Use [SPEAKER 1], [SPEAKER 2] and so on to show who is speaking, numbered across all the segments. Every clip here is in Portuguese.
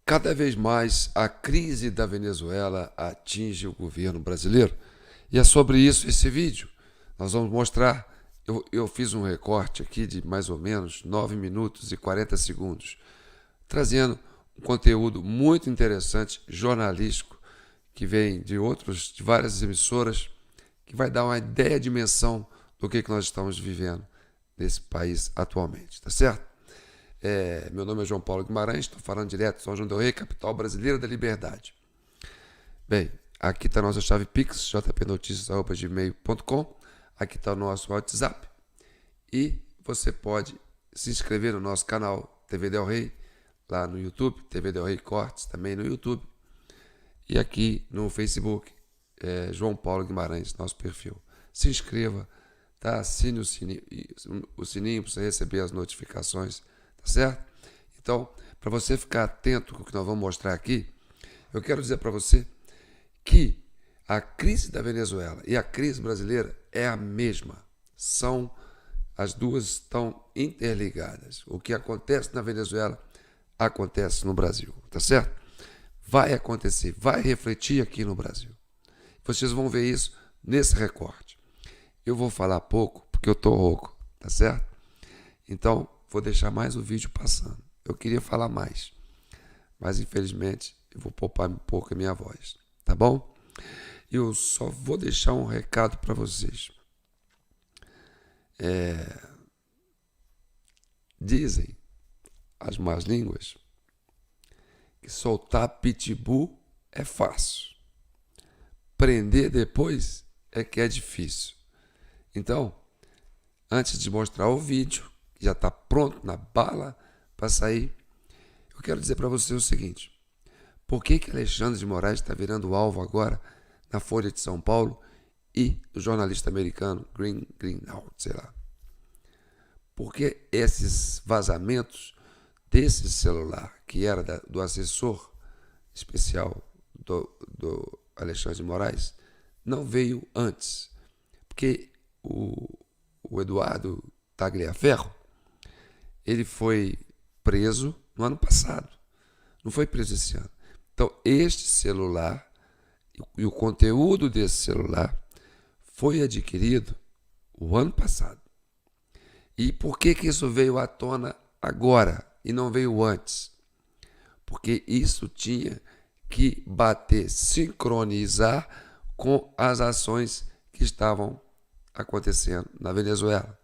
[SPEAKER 1] Cada vez mais a crise da Venezuela atinge o governo brasileiro. E é sobre isso esse vídeo. Nós vamos mostrar. Eu fiz um recorte aqui de mais ou menos 9 minutos e 40 segundos, trazendo um conteúdo muito interessante, jornalístico, que vem de várias emissoras, que vai dar uma ideia, dimensão do que nós estamos vivendo nesse país atualmente, tá certo? Meu nome é João Paulo Guimarães, estou falando direto de São João del Rei, capital brasileira da liberdade. Bem, aqui está a nossa chave Pix, jpnoticias@gmail.com. Aqui está o nosso WhatsApp. E você pode se inscrever no nosso canal TV Del Rey, lá no YouTube, TV Del Rey Cortes, também no YouTube. E aqui no Facebook, João Paulo Guimarães, nosso perfil. Se inscreva, tá? Assine o sininho para você receber as notificações, tá certo? Então, para você ficar atento com o que nós vamos mostrar aqui, eu quero dizer para você que a crise da Venezuela e a crise brasileira é a mesma. As duas estão interligadas. O que acontece na Venezuela acontece no Brasil, tá certo? Vai acontecer, vai refletir aqui no Brasil. Vocês vão ver isso nesse recorte. Eu vou falar pouco porque eu tô rouco, tá certo? Então, vou deixar mais o vídeo passando. Eu queria falar mais, mas infelizmente eu vou poupar um pouco a minha voz, tá bom? Eu só vou deixar um recado para vocês. Dizem as más línguas que soltar pitbull é fácil, prender depois é que é difícil. Então, antes de mostrar o vídeo, que já está pronto na bala para sair, eu quero dizer para você o seguinte: por que Alexandre de Moraes está virando alvo agora na Folha de São Paulo e o jornalista americano Greenwald, sei lá? Porque esses vazamentos desse celular, que era do assessor especial do Alexandre de Moraes, não veio antes. Porque o Eduardo Tagliaferro, ele foi preso no ano passado, não foi preso esse ano. Então, este celular e o conteúdo desse celular foi adquirido o ano passado. E por que isso veio à tona agora e não veio antes? Porque isso tinha que bater, sincronizar com as ações que estavam acontecendo na Venezuela.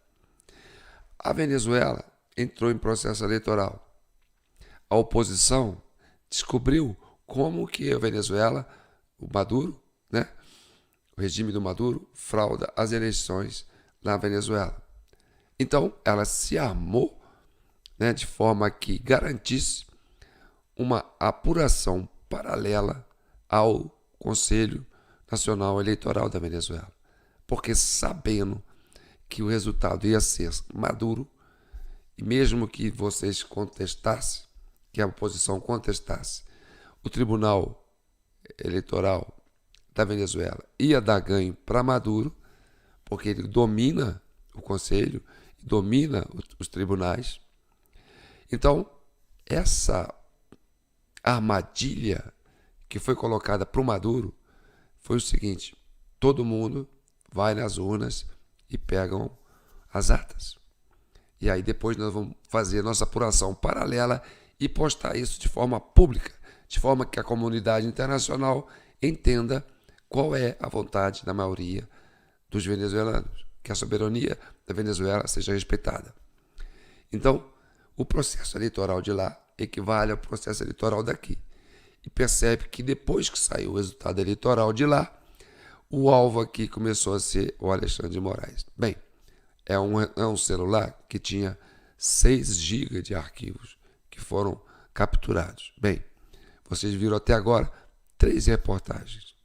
[SPEAKER 1] A Venezuela entrou em processo eleitoral. A oposição descobriu como que a Venezuela, o Maduro, né, o regime do Maduro, frauda as eleições na Venezuela. Então, ela se armou, né, de forma que garantisse uma apuração paralela ao Conselho Nacional Eleitoral da Venezuela. Porque sabendo que o resultado ia ser Maduro, e mesmo que vocês contestassem, que a oposição contestasse, o Tribunal Eleitoral da Venezuela ia dar ganho para Maduro, porque ele domina o Conselho, domina os tribunais. Então, essa armadilha que foi colocada para o Maduro foi o seguinte: todo mundo vai nas urnas e pegam as atas. E aí depois nós vamos fazer nossa apuração paralela e postar isso de forma pública, de forma que a comunidade internacional entenda qual é a vontade da maioria dos venezuelanos, que a soberania da Venezuela seja respeitada. Então, o processo eleitoral de lá equivale ao processo eleitoral daqui. E percebe que depois que saiu o resultado eleitoral de lá, o alvo aqui começou a ser o Alexandre de Moraes. Bem, é um celular que tinha 6 GB de arquivos que foram capturados. Bem, vocês viram até agora 3 reportagens.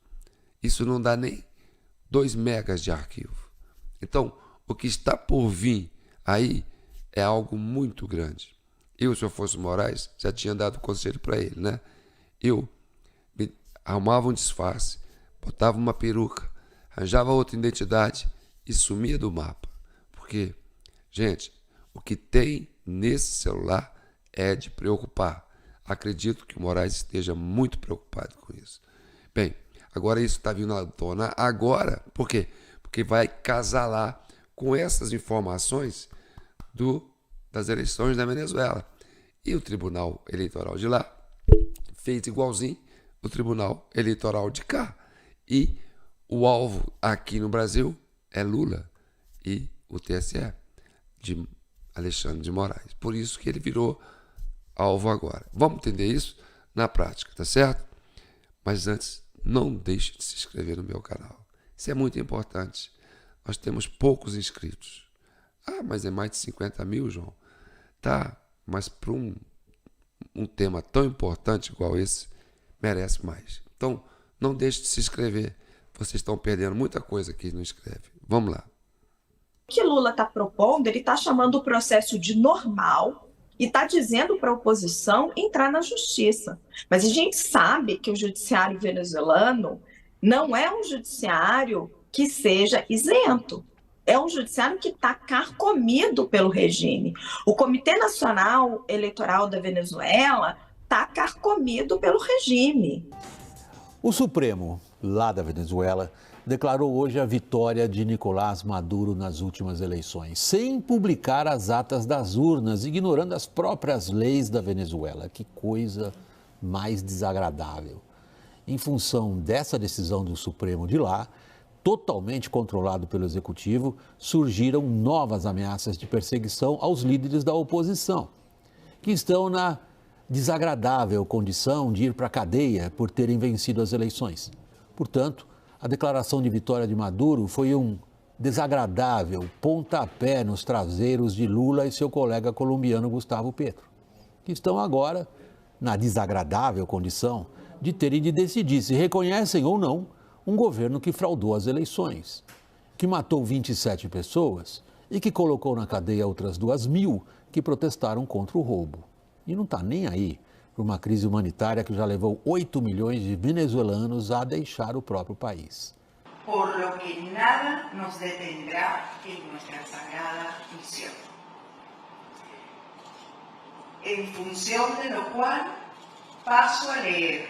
[SPEAKER 1] Isso não dá nem 2 megas de arquivo. Então, o que está por vir aí é algo muito grande. Eu, se eu fosse Moraes, já tinha dado conselho para ele, né? Eu arrumava um disfarce, botava uma peruca, arranjava outra identidade e sumia do mapa. Porque, gente, o que tem nesse celular é de preocupar. Acredito que o Moraes esteja muito preocupado com isso. Bem, agora isso está vindo à tona agora. Por quê? Porque vai casalar com essas informações das eleições da Venezuela. E o Tribunal Eleitoral de lá fez igualzinho o Tribunal Eleitoral de cá. E o alvo aqui no Brasil é Lula e o TSE de Alexandre de Moraes. Por isso que ele virou alvo agora. Vamos entender isso na prática, tá certo? Mas antes, não deixe de se inscrever no meu canal. Isso é muito importante. Nós temos poucos inscritos. Ah, mas é mais de 50 mil, João. Tá, mas para um tema tão importante igual esse, merece mais. Então, não deixe de se inscrever. Vocês estão perdendo muita coisa aqui, não inscreve. Vamos lá.
[SPEAKER 2] O que Lula está propondo, ele está chamando o processo de normal e está dizendo para a oposição entrar na justiça. Mas a gente sabe que o judiciário venezuelano não é um judiciário que seja isento. É um judiciário que está carcomido pelo regime. O Comitê Nacional Eleitoral da Venezuela está carcomido pelo regime.
[SPEAKER 3] O Supremo, lá da Venezuela, declarou hoje a vitória de Nicolás Maduro nas últimas eleições, sem publicar as atas das urnas, ignorando as próprias leis da Venezuela. Que coisa mais desagradável. Em função dessa decisão do Supremo de lá, totalmente controlado pelo Executivo, surgiram novas ameaças de perseguição aos líderes da oposição, que estão na desagradável condição de ir para a cadeia por terem vencido as eleições. Portanto, a declaração de vitória de Maduro foi um desagradável pontapé nos traseiros de Lula e seu colega colombiano Gustavo Petro, que estão agora na desagradável condição de terem de decidir se reconhecem ou não um governo que fraudou as eleições, que matou 27 pessoas e que colocou na cadeia outras 2.000 que protestaram contra o roubo. E não está nem aí para uma crise humanitária que já levou 8 milhões de venezuelanos a deixar o próprio país.
[SPEAKER 4] Por lo que nada nos detendrá en nuestra sagrada misión. En función de lo cual paso a leer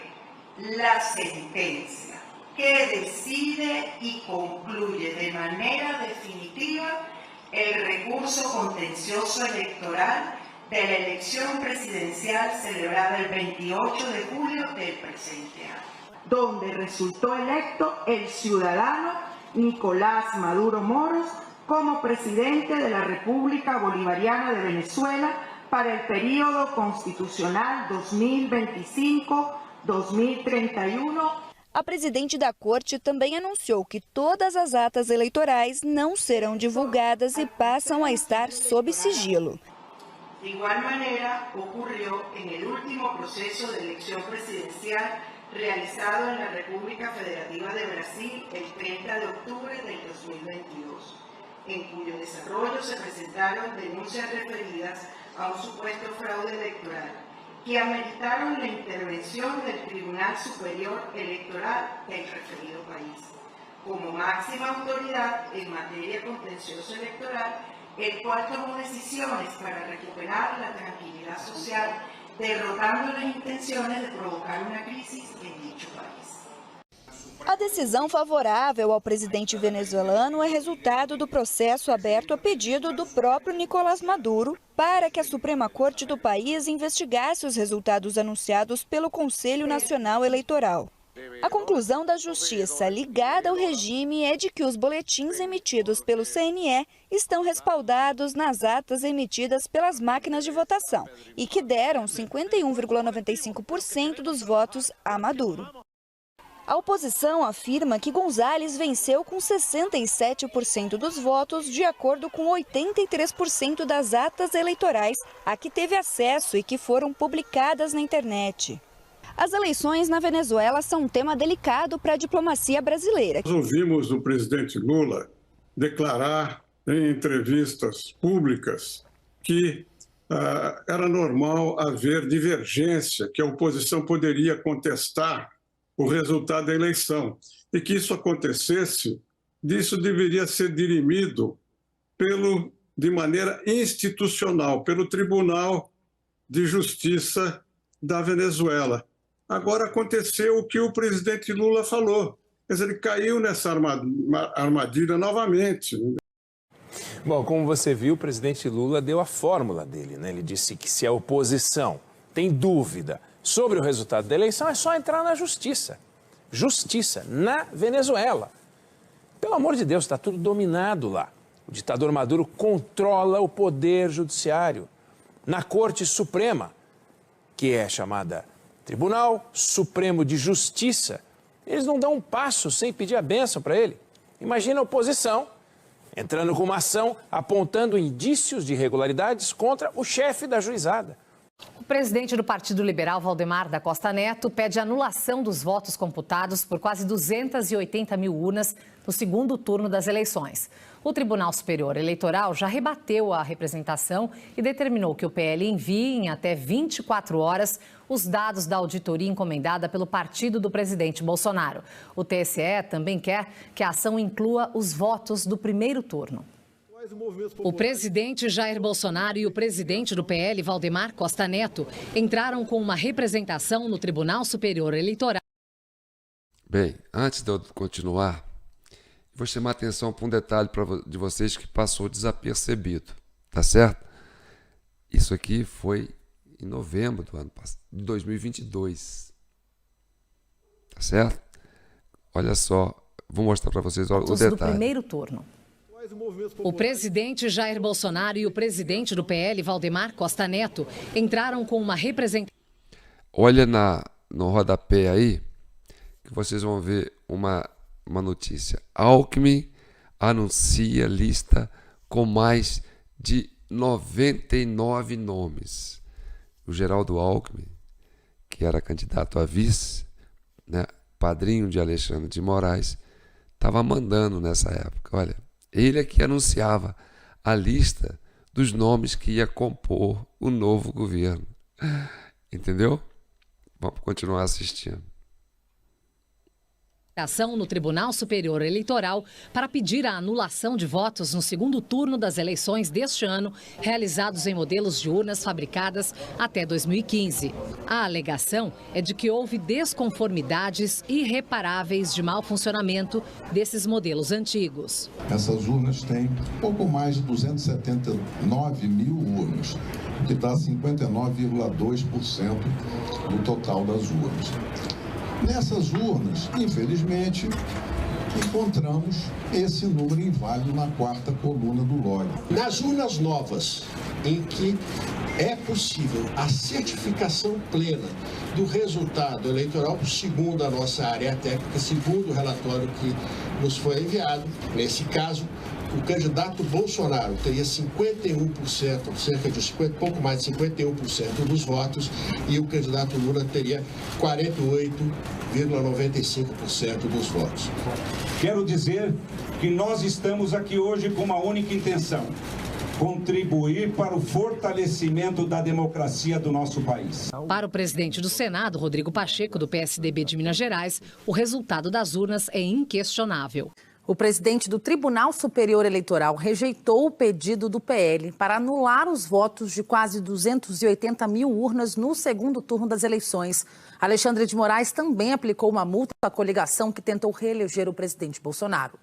[SPEAKER 4] la sentencia que decide y concluye de manera definitiva el recurso contencioso electoral de la elección presidencial celebrada el 28 de julio del presente año, donde resultó electo el ciudadano Nicolás Maduro Moros como presidente de la República Bolivariana de Venezuela para el período constitucional 2025-2031.
[SPEAKER 5] A presidente da corte também anunciou que todas as atas eleitorais não serão divulgadas e passam a estar sob sigilo.
[SPEAKER 4] De igual manera, ocurrió en el último proceso de elección presidencial realizado en la República Federativa de Brasil el 30 de octubre del 2022, en cuyo desarrollo se presentaron denuncias referidas a un supuesto fraude electoral que ameritaron la intervención del Tribunal Superior Electoral del referido país, como máxima autoridad en materia contencioso electoral, el cual tomó decisiones para recuperar la tranquilidad social, derrotando las intenciones de provocar una crisis en dicho país.
[SPEAKER 5] A decisão favorável ao presidente venezuelano é resultado do processo aberto a pedido do próprio Nicolás Maduro para que a Suprema Corte do país investigasse os resultados anunciados pelo Conselho Nacional Eleitoral. A conclusão da justiça ligada ao regime é de que os boletins emitidos pelo CNE estão respaldados nas atas emitidas pelas máquinas de votação e que deram 51,95% dos votos a Maduro. A oposição afirma que González venceu com 67% dos votos, de acordo com 83% das atas eleitorais a que teve acesso e que foram publicadas na internet. As eleições na Venezuela são um tema delicado para a diplomacia brasileira.
[SPEAKER 6] Nós ouvimos o presidente Lula declarar em entrevistas públicas que era normal haver divergência, que a oposição poderia contestar o resultado da eleição. E que isso acontecesse, disso deveria ser dirimido de maneira institucional, pelo Tribunal de Justiça da Venezuela. Agora aconteceu o que o presidente Lula falou. Quer dizer, ele caiu nessa armadilha novamente.
[SPEAKER 7] Bom, como você viu, o presidente Lula deu a fórmula dele, né? Ele disse que se a oposição tem dúvida sobre o resultado da eleição, é só entrar na justiça. Justiça, na Venezuela. Pelo amor de Deus, está tudo dominado lá. O ditador Maduro controla o poder judiciário. Na Corte Suprema, que é chamada Tribunal Supremo de Justiça, eles não dão um passo sem pedir a bênção para ele. Imagina a oposição entrando com uma ação apontando indícios de irregularidades contra o chefe da juizada.
[SPEAKER 8] O presidente do Partido Liberal, Valdemar da Costa Neto, pede anulação dos votos computados por quase 280 mil urnas no segundo turno das eleições. O Tribunal Superior Eleitoral já rebateu a representação e determinou que o PL envie em até 24 horas os dados da auditoria encomendada pelo partido do presidente Bolsonaro. O TSE também quer que a ação inclua os votos do primeiro turno. O presidente Jair Bolsonaro e o presidente do PL, Valdemar Costa Neto, entraram com uma representação no Tribunal Superior Eleitoral.
[SPEAKER 1] Bem, antes de eu continuar, vou chamar a atenção para um detalhe de vocês que passou desapercebido, tá certo? Isso aqui foi em novembro do ano passado, de 2022, tá certo? Olha só, vou mostrar para vocês o detalhe.
[SPEAKER 8] Do primeiro turno. O presidente Jair Bolsonaro e o presidente do PL, Valdemar Costa Neto, entraram com uma representação.
[SPEAKER 1] Olha no rodapé aí, que vocês vão ver uma notícia. Alckmin anuncia lista com mais de 99 nomes. O Geraldo Alckmin, que era candidato a vice, né, padrinho de Alexandre de Moraes, estava mandando nessa época. Olha, ele é que anunciava a lista dos nomes que ia compor o novo governo. Entendeu? Vamos continuar assistindo.
[SPEAKER 8] Ação no Tribunal Superior Eleitoral para pedir a anulação de votos no segundo turno das eleições deste ano, realizados em modelos de urnas fabricadas até 2015. A alegação é de que houve desconformidades irreparáveis de mau funcionamento desses modelos antigos.
[SPEAKER 9] Essas urnas têm pouco mais de 279 mil urnas, o que dá 59,2% do total das urnas. Nessas urnas, infelizmente, encontramos esse número inválido na quarta coluna do log.
[SPEAKER 10] Nas urnas novas, em que é possível a certificação plena do resultado eleitoral, segundo a nossa área técnica, segundo o relatório que nos foi enviado, nesse caso, o candidato Bolsonaro teria 51%, cerca de pouco mais de 51% dos votos, e o candidato Lula teria 48,95% dos votos.
[SPEAKER 11] Quero dizer que nós estamos aqui hoje com uma única intenção: contribuir para o fortalecimento da democracia do nosso país.
[SPEAKER 8] Para o presidente do Senado, Rodrigo Pacheco, do PSDB de Minas Gerais, o resultado das urnas é inquestionável.
[SPEAKER 12] O presidente do Tribunal Superior Eleitoral rejeitou o pedido do PL para anular os votos de quase 280 mil urnas no segundo turno das eleições. Alexandre de Moraes também aplicou uma multa à coligação que tentou reeleger o presidente Bolsonaro.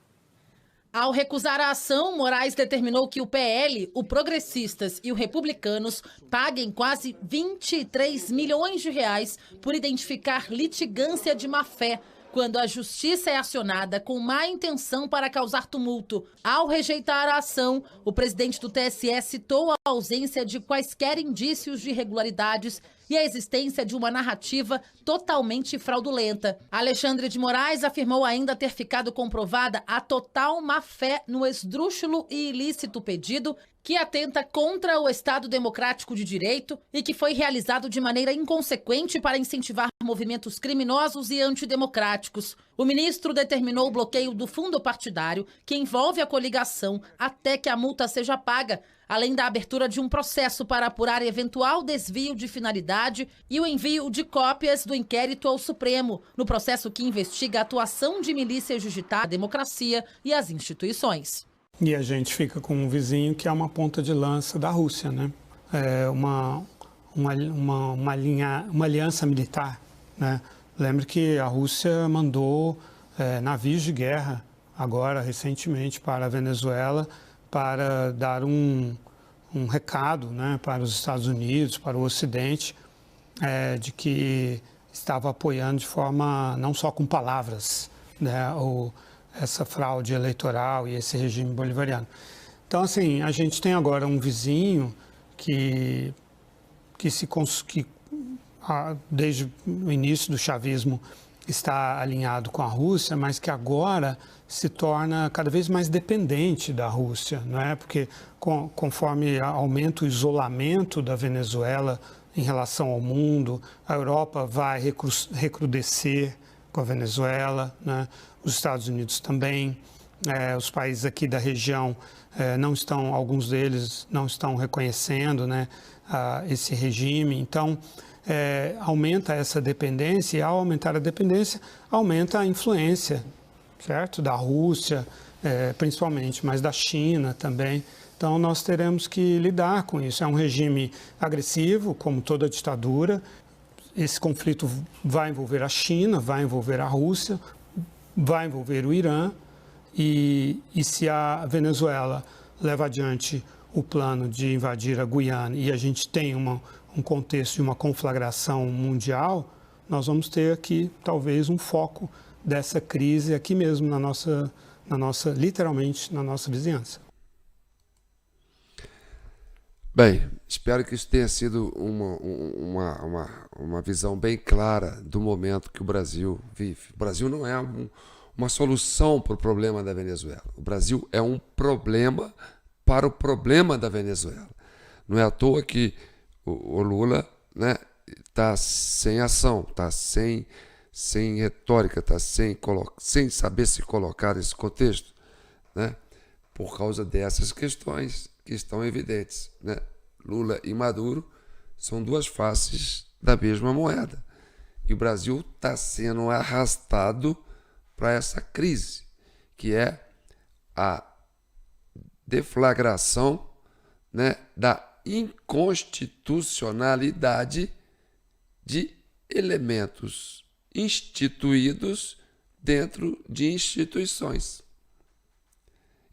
[SPEAKER 13] Ao recusar a ação, Moraes determinou que o PL, o Progressistas e o Republicanos paguem quase 23 milhões de reais por identificar litigância de má-fé, quando a justiça é acionada com má intenção para causar tumulto. Ao rejeitar a ação, o presidente do TSE citou a ausência de quaisquer indícios de irregularidades e a existência de uma narrativa totalmente fraudulenta. Alexandre de Moraes afirmou ainda ter ficado comprovada a total má-fé no esdrúxulo e ilícito pedido, que atenta contra o Estado Democrático de Direito e que foi realizado de maneira inconsequente para incentivar movimentos criminosos e antidemocráticos. O ministro determinou o bloqueio do fundo partidário, que envolve a coligação, até que a multa seja paga, além da abertura de um processo para apurar eventual desvio de finalidade e o envio de cópias do inquérito ao Supremo, no processo que investiga a atuação de milícias digitais, a democracia e as instituições.
[SPEAKER 14] E a gente fica com um vizinho que é uma ponta de lança da Rússia, né? É uma aliança militar, né? Lembre que a Rússia mandou navios de guerra agora, recentemente, para a Venezuela para dar um recado, né, para os Estados Unidos, para o Ocidente, de que estava apoiando de forma, não só com palavras, né, essa fraude eleitoral e esse regime bolivariano. Então, assim, a gente tem agora um vizinho que desde o início do chavismo está alinhado com a Rússia, mas que agora se torna cada vez mais dependente da Rússia, não é? Porque conforme aumenta o isolamento da Venezuela em relação ao mundo, a Europa vai recrudescer com a Venezuela, né? Os Estados Unidos também, os países aqui da região alguns deles não estão reconhecendo, né, esse regime. Então, aumenta essa dependência, e ao aumentar a dependência, aumenta a influência, certo? Da Rússia, principalmente, mas da China também. Então, nós teremos que lidar com isso. É um regime agressivo, como toda ditadura. Esse conflito vai envolver a China, vai envolver a Rússia, vai envolver o Irã. E se a Venezuela leva adiante o plano de invadir a Guiana e a gente tem um contexto de uma conflagração mundial, nós vamos ter aqui talvez um foco dessa crise aqui mesmo literalmente na nossa vizinhança.
[SPEAKER 1] Bem, espero que isso tenha sido uma visão bem clara do momento que o Brasil vive. O Brasil não é uma solução para o problema da Venezuela. O Brasil é um problema para o problema da Venezuela. Não é à toa que o Lula, né, está sem ação, está sem retórica, está sem saber se colocar nesse contexto, né, por causa dessas questões que estão evidentes, né? Lula e Maduro são duas faces da mesma moeda. E o Brasil está sendo arrastado para essa crise, que é a deflagração, né, da inconstitucionalidade de elementos instituídos dentro de instituições.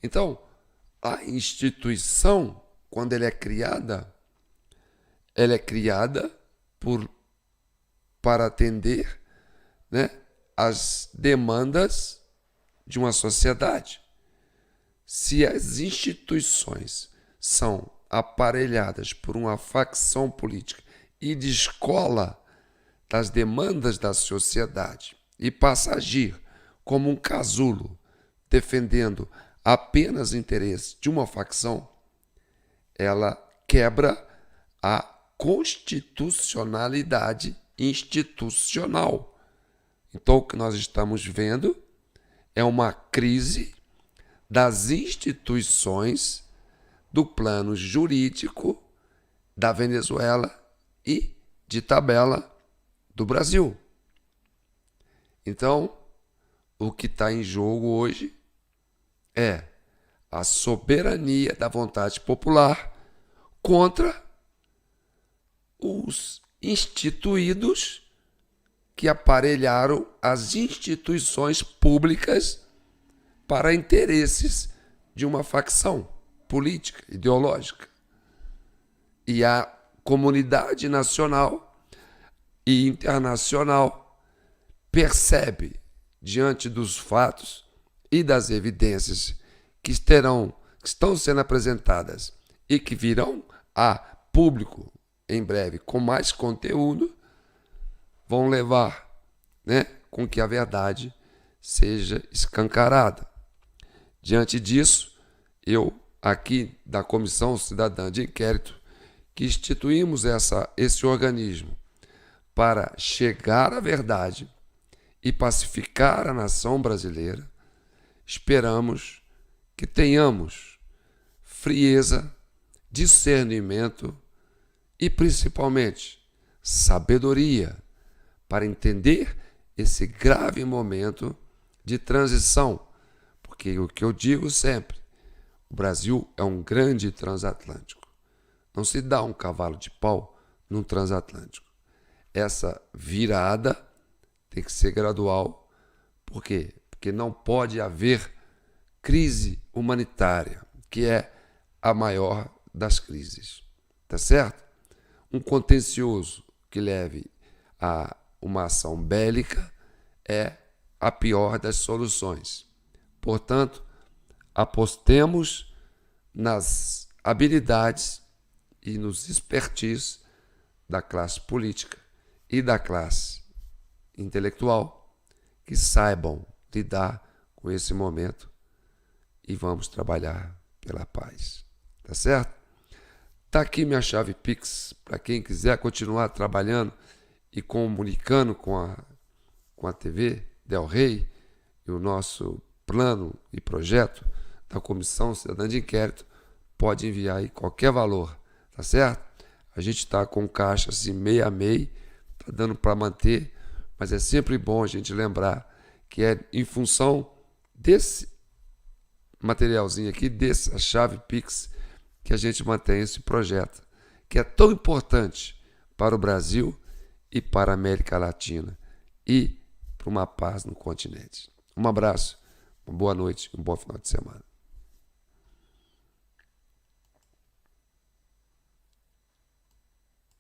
[SPEAKER 1] Então, a instituição, quando ela é criada para atender, né, as demandas de uma sociedade. Se as instituições são aparelhadas por uma facção política e descola das demandas da sociedade e passa a agir como um casulo, defendendo apenas o interesse de uma facção, ela quebra a constitucionalidade institucional. Então, o que nós estamos vendo é uma crise das instituições do plano jurídico da Venezuela e, de tabela, do Brasil. Então, o que está em jogo hoje é a soberania da vontade popular contra os instituídos que aparelharam as instituições públicas para interesses de uma facção política, ideológica. E a comunidade nacional e internacional percebe, diante dos fatos e das evidências que estão sendo apresentadas e que virão a público em breve com mais conteúdo, vão levar, né, com que a verdade seja escancarada. Diante disso, eu, aqui da Comissão Cidadã de Inquérito, que instituímos esse organismo para chegar à verdade e pacificar a nação brasileira, esperamos que tenhamos frieza, discernimento e, principalmente, sabedoria para entender esse grave momento de transição. Porque o que eu digo sempre, o Brasil é um grande transatlântico. Não se dá um cavalo de pau no transatlântico. Essa virada tem que ser gradual. Por quê? Porque não pode haver crise humanitária, que é a maior das crises. Tá certo? Um contencioso que leve a uma ação bélica é a pior das soluções. Portanto, apostemos nas habilidades e nos expertise da classe política e da classe intelectual que saibam lidar com esse momento e vamos trabalhar pela paz. Tá certo? Tá aqui minha chave Pix para quem quiser continuar trabalhando e comunicando com a TV Del Rey e o nosso plano e projeto da Comissão Cidadã de Inquérito, pode enviar aí qualquer valor, tá certo? A gente está com caixa assim meio a meio, tá dando para manter, mas é sempre bom a gente lembrar que é em função desse materialzinho aqui, dessa chave Pix, que a gente mantém esse projeto, que é tão importante para o Brasil e para a América Latina e para uma paz no continente. Um abraço, uma boa noite, um bom final de semana.